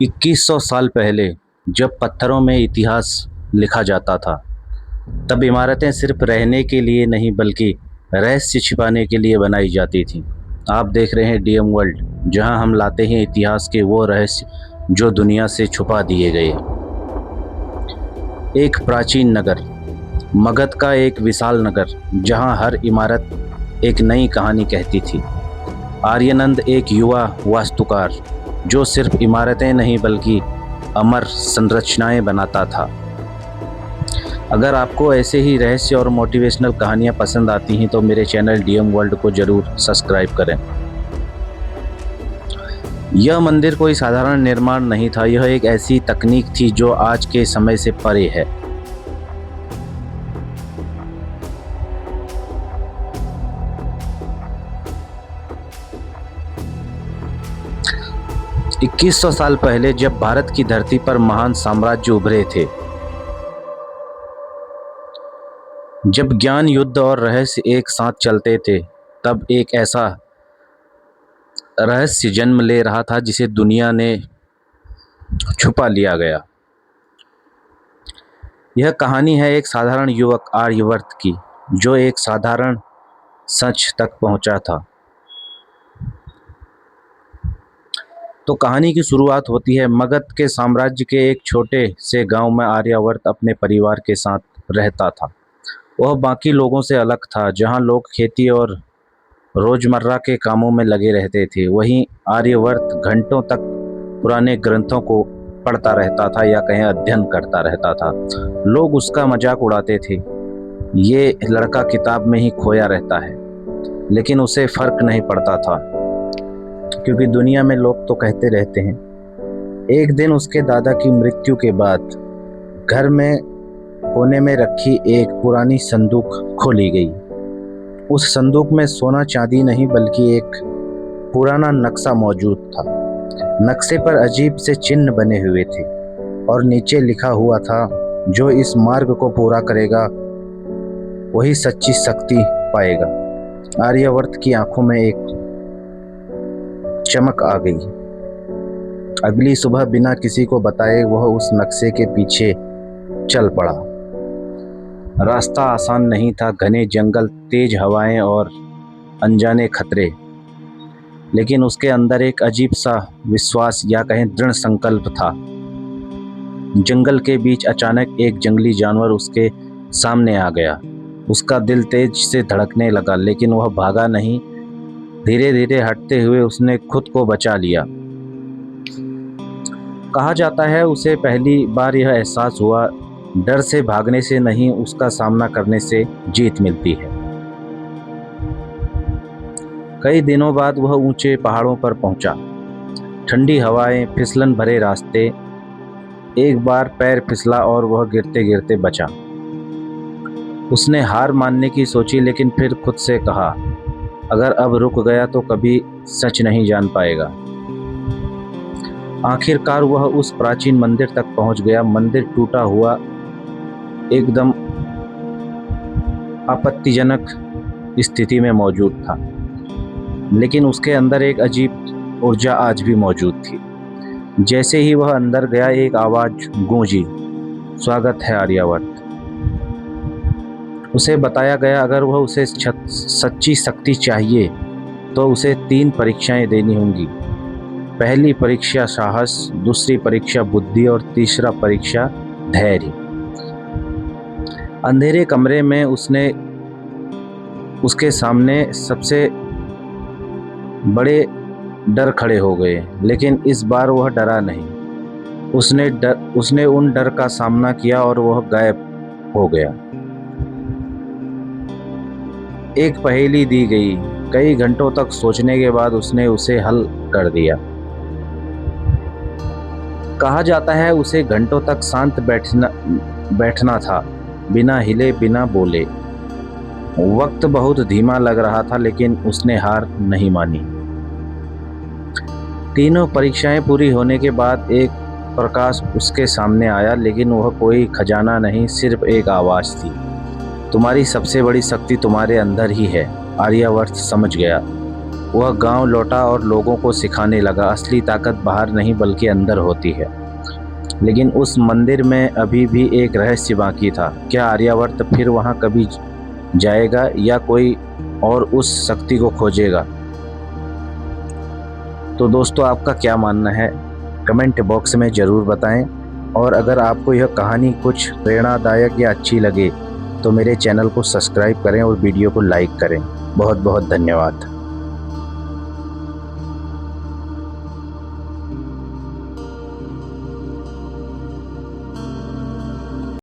2100 साल पहले जब पत्थरों में इतिहास लिखा जाता था, तब इमारतें सिर्फ रहने के लिए नहीं बल्कि रहस्य छिपाने के लिए बनाई जाती थीं। आप देख रहे हैं डीएम वर्ल्ड, जहां हम लाते हैं इतिहास के वो रहस्य जो दुनिया से छुपा दिए गए। एक प्राचीन नगर, मगध का एक विशाल नगर, जहां हर इमारत एक नई कहानी कहती थी। आर्यनंद एक युवा वास्तुकार जो सिर्फ इमारतें नहीं बल्कि अमर संरचनाएं बनाता था। अगर आपको ऐसे ही रहस्य और मोटिवेशनल कहानियां पसंद आती हैं तो मेरे चैनल डीएम वर्ल्ड को जरूर सब्सक्राइब करें। यह मंदिर कोई साधारण निर्माण नहीं था, यह एक ऐसी तकनीक थी जो आज के समय से परे है। इक्कीस सौ साल पहले जब भारत की धरती पर महान साम्राज्य उभरे थे, जब ज्ञान, युद्ध और रहस्य एक साथ चलते थे, तब एक ऐसा रहस्य जन्म ले रहा था जिसे दुनिया ने छुपा लिया गया। यह कहानी है एक साधारण युवक आर्यवर्त की, जो एक साधारण सच तक पहुंचा था। तो कहानी की शुरुआत होती है मगध के साम्राज्य के एक छोटे से गांव में। आर्यवर्त अपने परिवार के साथ रहता था। वह बाकी लोगों से अलग था, जहां लोग खेती और रोजमर्रा के कामों में लगे रहते थे। वहीं आर्यवर्त घंटों तक पुराने ग्रंथों को पढ़ता रहता था या कहीं अध्ययन करता रहता था। लोग उसका मजाक उड़ाते थे, ये लड़का किताब में ही खोया रहता है, लेकिन उसे फर्क नहीं पड़ता था, क्योंकि दुनिया में लोग तो कहते रहते हैं। एक दिन उसके दादा की मृत्यु के बाद घर में कोने में रखी एक पुरानी संदूक खोली गई। उस संदूक में सोना चांदी नहीं बल्कि एक पुराना नक्शा मौजूद था। नक्शे पर अजीब से चिन्ह बने हुए थे और नीचे लिखा हुआ था, जो इस मार्ग को पूरा करेगा वही सच्ची शक्ति पाएगा। आर्यवर्त की आंखों में एक चमक आ गई। अगली सुबह बिना किसी को बताए वह उस नक्शे के पीछे चल पड़ा। रास्ता आसान नहीं था, घने जंगल, तेज हवाएं और अनजाने खतरे, लेकिन उसके अंदर एक अजीब सा विश्वास या कहें दृढ़ संकल्प था। जंगल के बीच अचानक एक जंगली जानवर उसके सामने आ गया। उसका दिल तेज से धड़कने लगा, लेकिन वह भागा नहीं। धीरे धीरे हटते हुए उसने खुद को बचा लिया। कहा जाता है उसे पहली बार यह एहसास हुआ, डर से भागने से नहीं, उसका सामना करने से जीत मिलती है। कई दिनों बाद वह ऊंचे पहाड़ों पर पहुंचा। ठंडी हवाएं, फिसलन भरे रास्ते। एक बार पैर फिसला और वह गिरते गिरते बचा। उसने हार मानने की सोची, लेकिन फिर खुद से कहा, अगर अब रुक गया तो कभी सच नहीं जान पाएगा। आखिरकार वह उस प्राचीन मंदिर तक पहुंच गया। मंदिर टूटा हुआ, एकदम आपत्तिजनक स्थिति में मौजूद था, लेकिन उसके अंदर एक अजीब ऊर्जा आज भी मौजूद थी। जैसे ही वह अंदर गया, एक आवाज गूंजी, स्वागत है आर्यवर्त। उसे बताया गया अगर वह उसे सच्ची शक्ति चाहिए तो उसे 3 परीक्षाएं देनी होंगी। पहली परीक्षा साहस, दूसरी परीक्षा बुद्धि और तीसरा परीक्षा धैर्य। अंधेरे कमरे में उसके सामने सबसे बड़े डर खड़े हो गए, लेकिन इस बार वह डरा नहीं। उसने उन डर का सामना किया और वह गायब हो गया। एक पहेली दी गई। कई घंटों तक सोचने के बाद उसने उसे हल कर दिया। कहा जाता है उसे घंटों तक शांत बैठना था, बिना हिले बिना बोले। वक्त बहुत धीमा लग रहा था, लेकिन उसने हार नहीं मानी। तीनों परीक्षाएं पूरी होने के बाद एक प्रकाश उसके सामने आया, लेकिन वह कोई खजाना नहीं, सिर्फ एक आवाज थी, तुम्हारी सबसे बड़ी शक्ति तुम्हारे अंदर ही है। आर्यवर्त समझ गया, वह गांव लौटा और लोगों को सिखाने लगा, असली ताकत बाहर नहीं बल्कि अंदर होती है। लेकिन उस मंदिर में अभी भी एक रहस्य बाकी था। क्या आर्यावर्त फिर वहां कभी जाएगा या कोई और उस शक्ति को खोजेगा? तो दोस्तों, आपका क्या मानना है कमेंट बॉक्स में ज़रूर बताएं। और अगर आपको यह कहानी कुछ प्रेरणादायक या अच्छी लगे तो मेरे चैनल को सब्सक्राइब करें और वीडियो को लाइक करें। बहुत बहुत धन्यवाद।